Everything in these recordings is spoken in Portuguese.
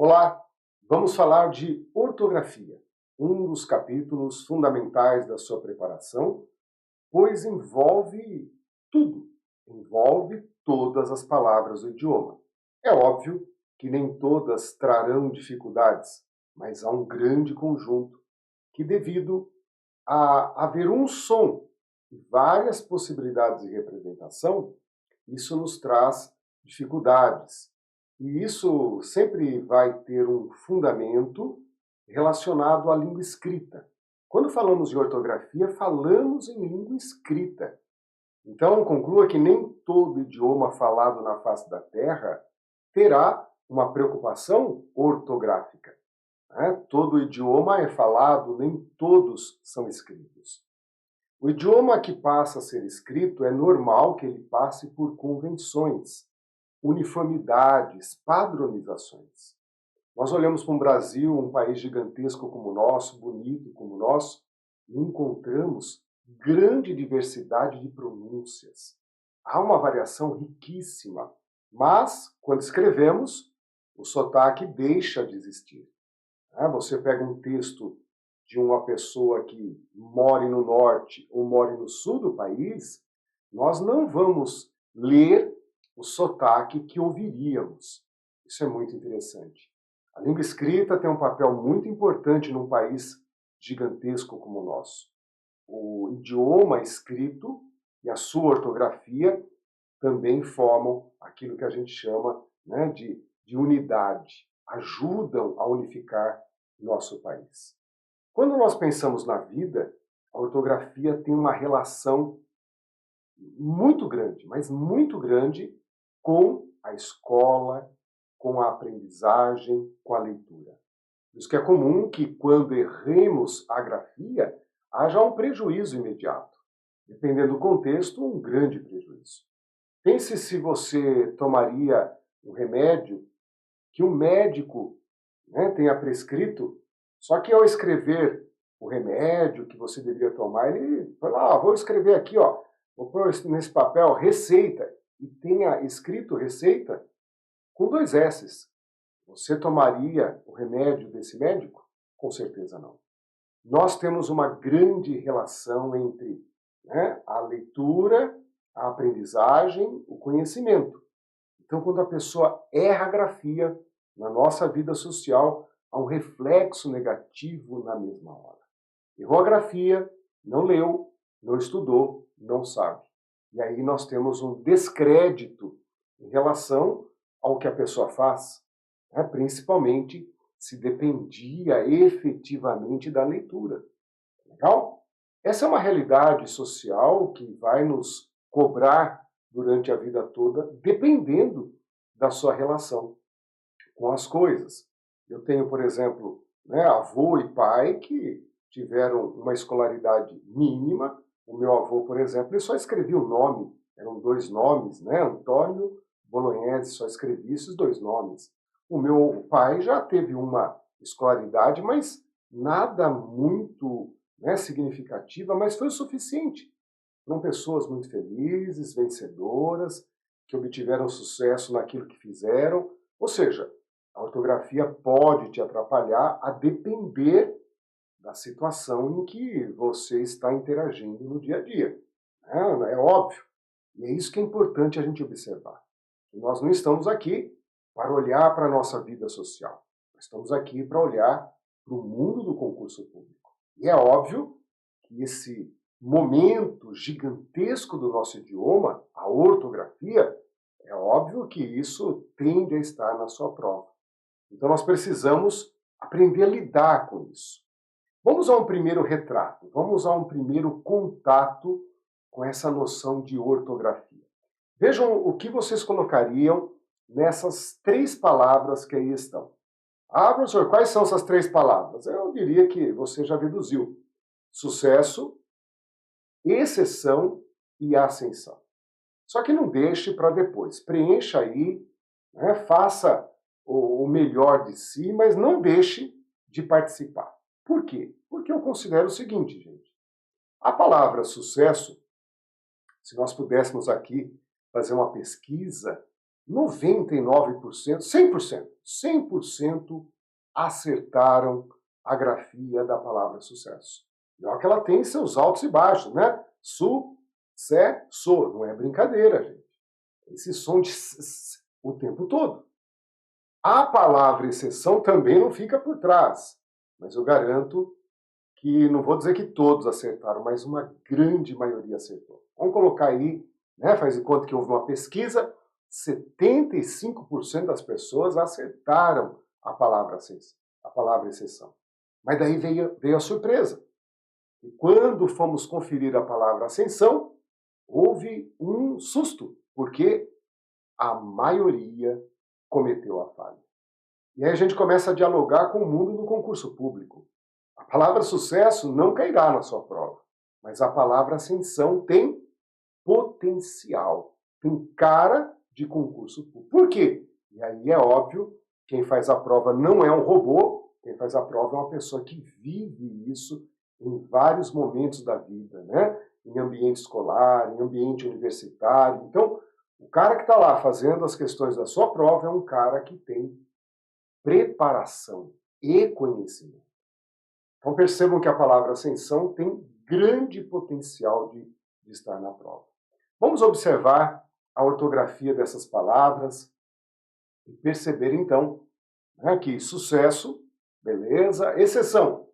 Olá, vamos falar de ortografia, um dos capítulos fundamentais da sua preparação, pois envolve tudo, envolve todas as palavras do idioma. É óbvio que nem todas trarão dificuldades, mas há um grande conjunto que, devido a haver um som e várias possibilidades de representação, isso nos traz dificuldades. E isso sempre vai ter um fundamento relacionado à língua escrita. Quando falamos de ortografia, falamos em língua escrita. Então, conclua que nem todo idioma falado na face da Terra terá uma preocupação ortográfica, né? Todo idioma é falado, nem todos são escritos. O idioma que passa a ser escrito é normal que ele passe por convenções, uniformidades, padronizações. Nós olhamos para o Brasil, um país gigantesco como o nosso, bonito como o nosso, e encontramos grande diversidade de pronúncias. Há uma variação riquíssima, mas, quando escrevemos, o sotaque deixa de existir. Você pega um texto de uma pessoa que mora no norte ou mora no sul do país, nós não vamos ler o sotaque que ouviríamos. Isso é muito interessante. A língua escrita tem um papel muito importante num país gigantesco como o nosso. O idioma escrito e a sua ortografia também formam aquilo que a gente chama, né, de unidade, ajudam a unificar nosso país. Quando nós pensamos na vida, a ortografia tem uma relação muito grande, mas muito grande, com a escola, com a aprendizagem, com a leitura. Por isso que é comum que, quando erremos a grafia, haja um prejuízo imediato. Dependendo do contexto, um grande prejuízo. Pense se você tomaria um remédio que um médico, né, tenha prescrito, só que ao escrever o remédio que você deveria tomar, ele fala, vou escrever aqui, vou pôr nesse papel receita, e tenha escrito receita com 2 S's. Você tomaria o remédio desse médico? Com certeza não. Nós temos uma grande relação entre, né, a leitura, a aprendizagem, o conhecimento. Então, quando a pessoa erra a grafia, na nossa vida social, há um reflexo negativo na mesma hora. Errou a grafia, não leu, não estudou, não sabe. E aí nós temos um descrédito em relação ao que a pessoa faz, né? Principalmente se dependia efetivamente da leitura. Legal? Essa é uma realidade social que vai nos cobrar durante a vida toda, dependendo da sua relação com as coisas. Eu tenho, por exemplo, né, avô e pai que tiveram uma escolaridade mínima. O meu avô, por exemplo, ele só escrevia o nome, eram 2 nomes, né? Antônio Bolognese, só escrevia esses 2 nomes. O meu pai já teve uma escolaridade, mas nada muito, né, significativa, mas foi o suficiente. São pessoas muito felizes, vencedoras, que obtiveram sucesso naquilo que fizeram. Ou seja, a ortografia pode te atrapalhar a depender da situação em que você está interagindo no dia a dia. É óbvio. E é isso que é importante a gente observar. Nós não estamos aqui para olhar para a nossa vida social. Nós estamos aqui para olhar para o mundo do concurso público. E é óbvio que esse momento gigantesco do nosso idioma, a ortografia, é óbvio que isso tende a estar na sua prova. Então nós precisamos aprender a lidar com isso. Vamos a um primeiro retrato, vamos a um primeiro contato com essa noção de ortografia. Vejam o que vocês colocariam nessas 3 palavras que aí estão. Professor, quais são essas 3 palavras? Eu diria que você já deduziu. Sucesso, exceção e ascensão. Só que não deixe para depois. Preencha aí, né, faça o melhor de si, mas não deixe de participar. Por quê? Porque eu considero o seguinte, gente. A palavra sucesso, se nós pudéssemos aqui fazer uma pesquisa, 99%, 100% acertaram a grafia da palavra sucesso. E olha que ela tem seus altos e baixos, né? Su-ce-so, não é brincadeira, gente. Esse som de o tempo todo. A palavra exceção também não fica por trás, mas eu garanto que, não vou dizer que todos acertaram, mas uma grande maioria acertou. Vamos colocar aí, né, faz de conta que houve uma pesquisa, 75% das pessoas acertaram a palavra exceção. Mas daí veio a surpresa. E quando fomos conferir a palavra ascensão, houve um susto, porque a maioria cometeu a falha. E aí a gente começa a dialogar com o mundo do concurso público. A palavra sucesso não cairá na sua prova, mas a palavra ascensão tem potencial, tem cara de concurso público. Por quê? E aí é óbvio, quem faz a prova não é um robô, quem faz a prova é uma pessoa que vive isso em vários momentos da vida, né? Em ambiente escolar, em ambiente universitário. Então, o cara que está lá fazendo as questões da sua prova é um cara que tem preparação e conhecimento. Então percebam que a palavra ascensão tem grande potencial de estar na prova. Vamos observar a ortografia dessas palavras e perceber então, né, que sucesso, beleza, exceção,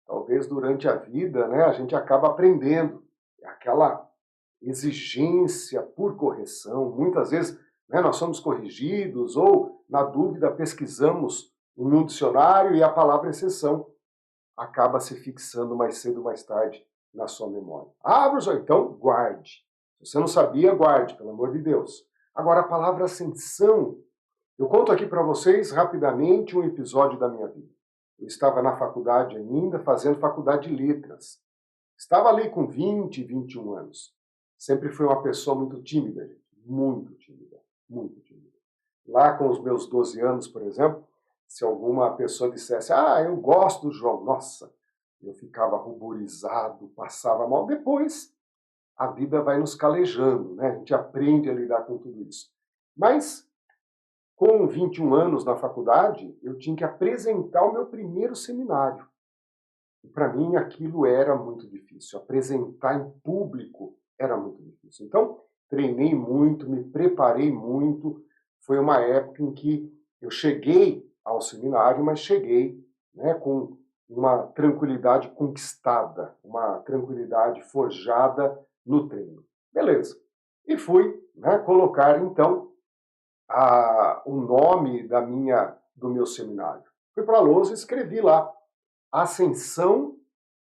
talvez durante a vida, né, a gente acaba aprendendo aquela exigência por correção, muitas vezes, né, nós somos corrigidos ou, na dúvida, pesquisamos em um dicionário e a palavra exceção acaba se fixando mais cedo ou mais tarde na sua memória. Ah, professor, então guarde. Se você não sabia, guarde, pelo amor de Deus. Agora, a palavra ascensão, eu conto aqui para vocês rapidamente um episódio da minha vida. Eu estava na faculdade ainda, fazendo faculdade de letras. Estava ali com 20, 21 anos. Sempre fui uma pessoa muito tímida, gente. Muito tímida, muito tímida. Lá com os meus 12 anos, por exemplo, se alguma pessoa dissesse, eu gosto do João, nossa, eu ficava ruborizado, passava mal. Depois, a vida vai nos calejando, né? A gente aprende a lidar com tudo isso. Mas, com 21 anos na faculdade, eu tinha que apresentar o meu primeiro seminário. E para mim aquilo era muito difícil. Apresentar em público era muito difícil. Então, treinei muito, me preparei muito. Foi uma época em que eu cheguei ao seminário, mas cheguei, né, com uma tranquilidade conquistada, uma tranquilidade forjada no treino. Beleza. E fui, né, colocar, então, o nome do meu seminário. Fui para a lousa e escrevi lá, Ascensão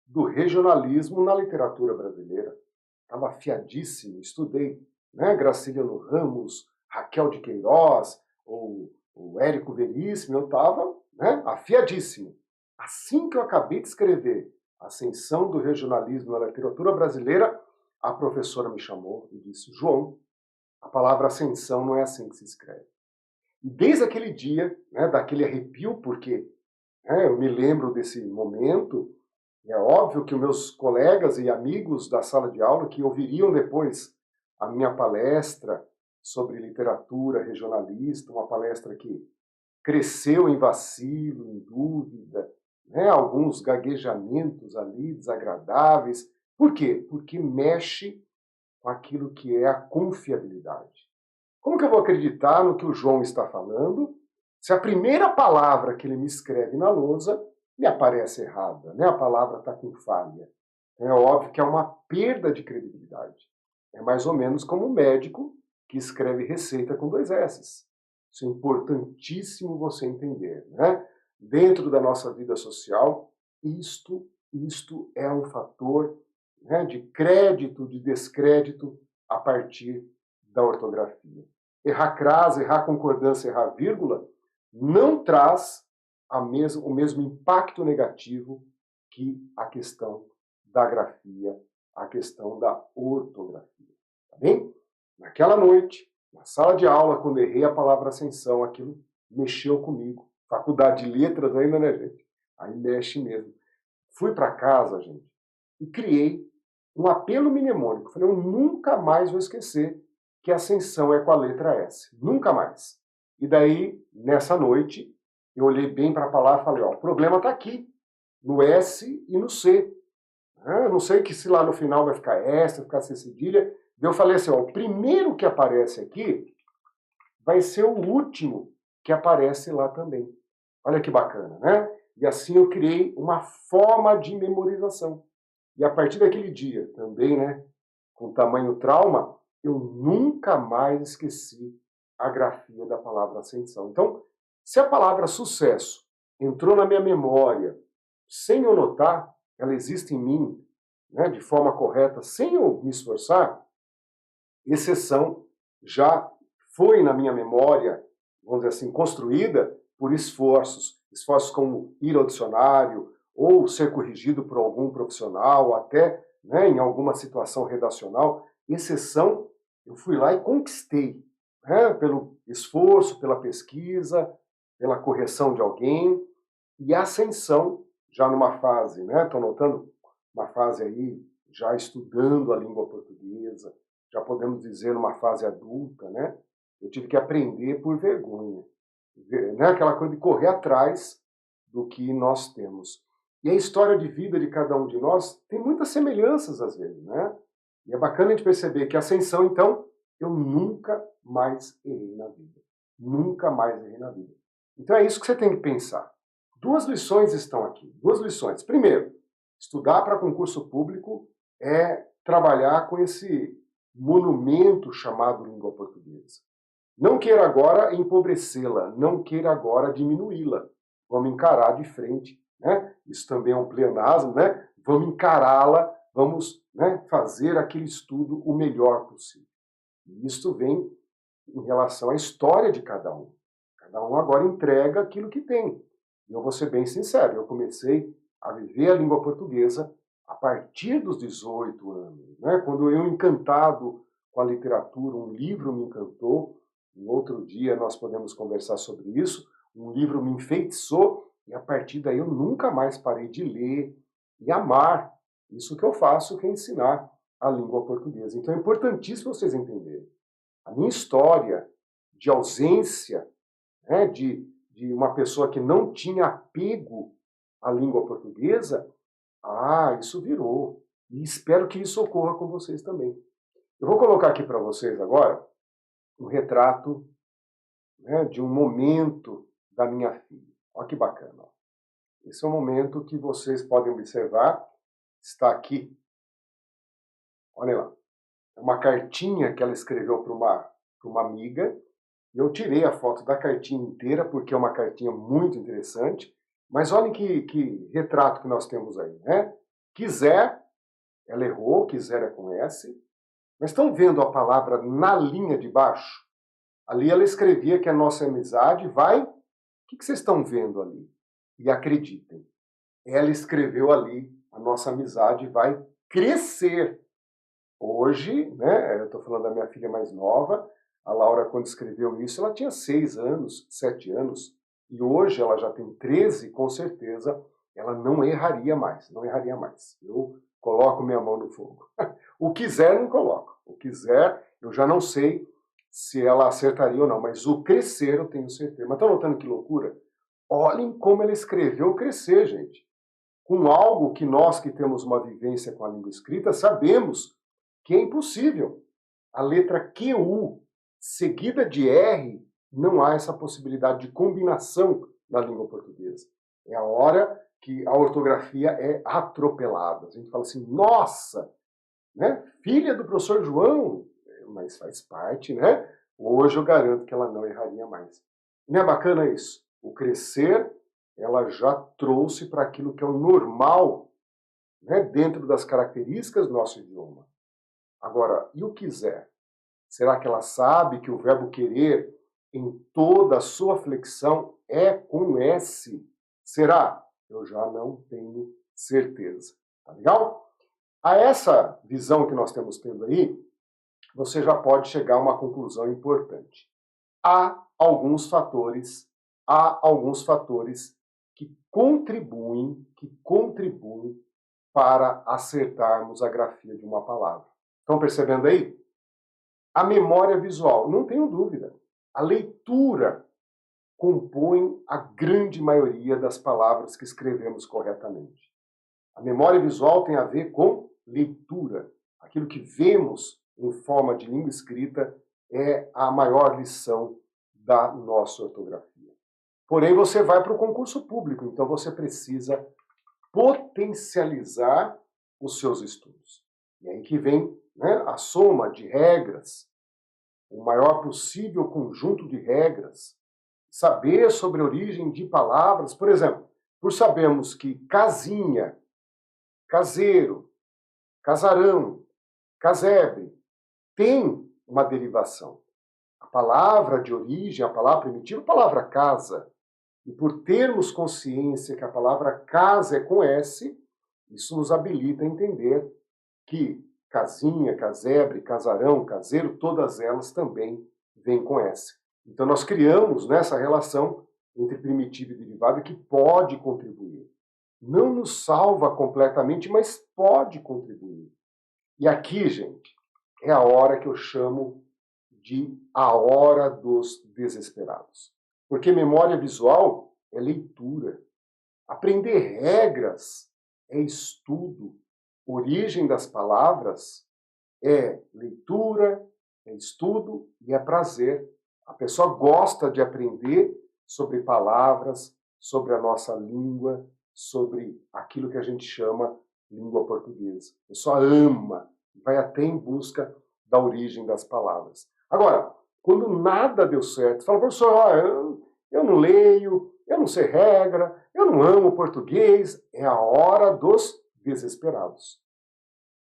do regionalismo na literatura brasileira. Estava afiadíssimo, estudei, né, Graciliano Ramos, Raquel de Queiroz, ou o Érico Veríssimo, eu estava, né, afiadíssimo. Assim que eu acabei de escrever Ascensão do regionalismo na literatura brasileira, a professora me chamou e disse, João, a palavra ascensão não é assim que se escreve. E desde aquele dia, né, daquele arrepio, porque eu me lembro desse momento, é óbvio que os meus colegas e amigos da sala de aula que ouviriam depois a minha palestra sobre literatura regionalista, uma palestra que cresceu em vacilo, em dúvida, né, alguns gaguejamentos ali desagradáveis. Por quê? Porque mexe com aquilo que é a confiabilidade. Como que eu vou acreditar no que o João está falando se a primeira palavra que ele me escreve na lousa me aparece errada, né? A palavra está com falha. É óbvio que é uma perda de credibilidade. É mais ou menos como um médico que escreve receita com 2 S's. Isso é importantíssimo você entender, né? Dentro da nossa vida social, isto é um fator, né, de crédito, de descrédito a partir da ortografia. Errar crase, errar concordância, errar vírgula, não traz o mesmo impacto negativo que a questão da grafia, a questão da ortografia. Tá bem? Naquela noite, na sala de aula, quando errei a palavra ascensão, aquilo mexeu comigo. Faculdade de letras ainda, né, gente? Aí mexe mesmo. Fui para casa, gente, e criei um apelo mnemônico. Falei, eu nunca mais vou esquecer que ascensão é com a letra S. Nunca mais. E daí, nessa noite, eu olhei bem para a palavra e falei, ó, o problema está aqui, no S e no C. Eu não sei que se lá no final vai ficar S, vai ficar C cedilha. Eu falei assim, ó, o primeiro que aparece aqui vai ser o último que aparece lá também. Olha que bacana, né? E assim eu criei uma forma de memorização. E a partir daquele dia, também, né, com tamanho trauma, eu nunca mais esqueci a grafia da palavra ascensão. Então, se a palavra sucesso entrou na minha memória sem eu notar, ela existe em mim, né, de forma correta, sem eu me esforçar, exceção já foi na minha memória, vamos dizer assim, construída por esforços. Esforços como ir ao dicionário, ou ser corrigido por algum profissional, até, né, em alguma situação redacional. Exceção, eu fui lá e conquistei, né, pelo esforço, pela pesquisa, pela correção de alguém, e a ascensão, já numa fase, né, estou notando uma fase aí, já estudando a língua portuguesa, já podemos dizer numa fase adulta, né? Eu tive que aprender por vergonha, né? Aquela coisa de correr atrás do que nós temos. E a história de vida de cada um de nós tem muitas semelhanças às vezes, né? E é bacana a gente perceber que a ascensão, então, eu nunca mais errei na vida. Nunca mais errei na vida. Então é isso que você tem que pensar. Duas lições estão aqui. Duas lições. Primeiro, estudar para concurso público é trabalhar com esse monumento chamado língua portuguesa. Não queira agora empobrecê-la, não queira agora diminuí-la. Vamos encarar de frente, né? Isso também é um pleonasmo, né? Vamos encará-la, vamos, né, fazer aquele estudo o melhor possível. E isso vem em relação à história de cada um. Cada um agora entrega aquilo que tem. E eu vou ser bem sincero, eu comecei a viver a língua portuguesa a partir dos 18 anos, né? Quando eu, encantado com a literatura, um livro me encantou, um outro dia nós podemos conversar sobre isso, um livro me enfeitiçou, e a partir daí eu nunca mais parei de ler e amar isso que eu faço, que é ensinar a língua portuguesa. Então é importantíssimo vocês entenderem. A minha história de ausência, né, de uma pessoa que não tinha apego à língua portuguesa, isso virou. E espero que isso ocorra com vocês também. Eu vou colocar aqui para vocês agora um retrato, né, de um momento da minha filha. Olha que bacana. Esse é um momento que vocês podem observar. Está aqui. Olha lá. É uma cartinha que ela escreveu para uma amiga. Eu tirei a foto da cartinha inteira, porque é uma cartinha muito interessante. Mas olhem que retrato que nós temos aí, né? Quiser, ela errou, quiser é com S. Mas estão vendo a palavra na linha de baixo? Ali ela escrevia que a nossa amizade vai... O que vocês estão vendo ali? E acreditem, ela escreveu ali, a nossa amizade vai crescer. Hoje, né, eu estou falando da minha filha mais nova, a Laura, quando escreveu isso, ela tinha 6 anos, 7 anos, e hoje ela já tem 13, com certeza, ela não erraria mais, não erraria mais. Eu coloco minha mão no fogo. O quiser, não coloco. O quiser, eu já não sei se ela acertaria ou não, mas o crescer eu tenho certeza. Mas estão notando que loucura? Olhem como ela escreveu crescer, gente. Com algo que nós que temos uma vivência com a língua escrita sabemos que é impossível. A letra QU seguida de R, não há essa possibilidade de combinação na língua portuguesa. É a hora que a ortografia é atropelada. A gente fala assim, nossa, né? Filha do professor João, mas faz parte, né? Hoje eu garanto que ela não erraria mais. Não é bacana isso? O crescer, ela já trouxe para aquilo que é o normal, né? Dentro das características do nosso idioma. Agora, e o quiser? Será que ela sabe que o verbo querer, em toda a sua flexão, é com S? Será? Eu já não tenho certeza. Tá legal? A essa visão que nós temos tendo aí, você já pode chegar a uma conclusão importante. Há alguns fatores que contribuem para acertarmos a grafia de uma palavra. Estão percebendo aí? a memória visual? Não tenho dúvida. A leitura compõe a grande maioria das palavras que escrevemos corretamente. A memória visual tem a ver com leitura. Aquilo que vemos em forma de língua escrita é a maior lição da nossa ortografia. Porém, você vai para o concurso público, então você precisa potencializar os seus estudos. E aí que vem, né, a soma de regras, o maior possível conjunto de regras, saber sobre a origem de palavras. Por exemplo, por sabermos que casinha, caseiro, casarão, casebre tem uma derivação. A palavra de origem, a palavra primitiva, a palavra casa. E por termos consciência que a palavra casa é com S, isso nos habilita a entender que casinha, casebre, casarão, caseiro, todas elas também vêm com S. Então nós criamos nessa relação entre primitiva e derivada que pode contribuir. Não nos salva completamente, mas pode contribuir. E aqui, gente, é a hora que eu chamo de a hora dos desesperados. Porque memória visual é leitura. Aprender regras é estudo. Origem das palavras é leitura, é estudo e é prazer. A pessoa gosta de aprender sobre palavras, sobre a nossa língua, sobre aquilo que a gente chama língua portuguesa. A pessoa ama, vai até em busca da origem das palavras. Agora, quando nada deu certo, fala, professor, eu não leio, eu não sei regra, eu não amo português, é a hora dos desesperados.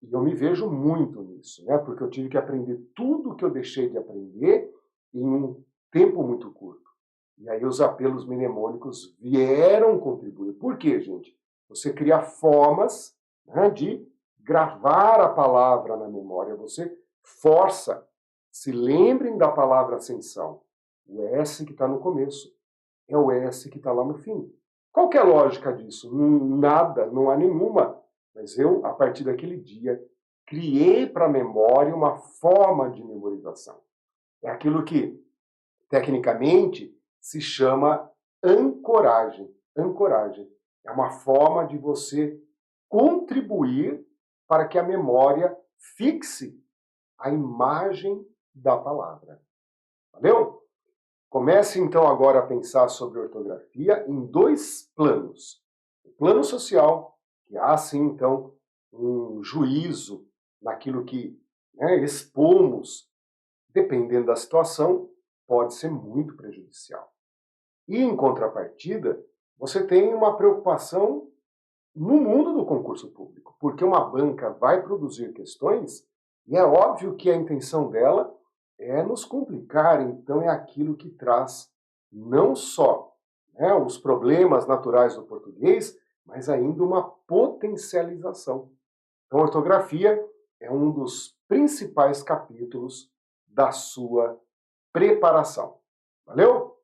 E eu me vejo muito nisso, né? Porque eu tive que aprender tudo que eu deixei de aprender em um tempo muito curto. E aí os apelos mnemônicos vieram contribuir. Por quê, gente? Você cria formas, né, de gravar a palavra na memória. Você força. Se lembrem da palavra ascensão. O S que está no começo é o S que está lá no fim. Qual que é a lógica disso? Nada, não há nenhuma. Mas eu, a partir daquele dia, criei para a memória uma forma de memorização. É aquilo que, tecnicamente, se chama ancoragem. Ancoragem. É uma forma de você contribuir para que a memória fixe a imagem da palavra. Valeu? Comece então agora a pensar sobre ortografia em dois planos. O plano social, que há sim então um juízo naquilo que, né, expomos, dependendo da situação, pode ser muito prejudicial. E em contrapartida, você tem uma preocupação no mundo do concurso público, porque uma banca vai produzir questões e é óbvio que a intenção dela é nos complicar, então é aquilo que traz não só, né, os problemas naturais do português, mas ainda uma potencialização. Então, a ortografia é um dos principais capítulos da sua preparação. Valeu?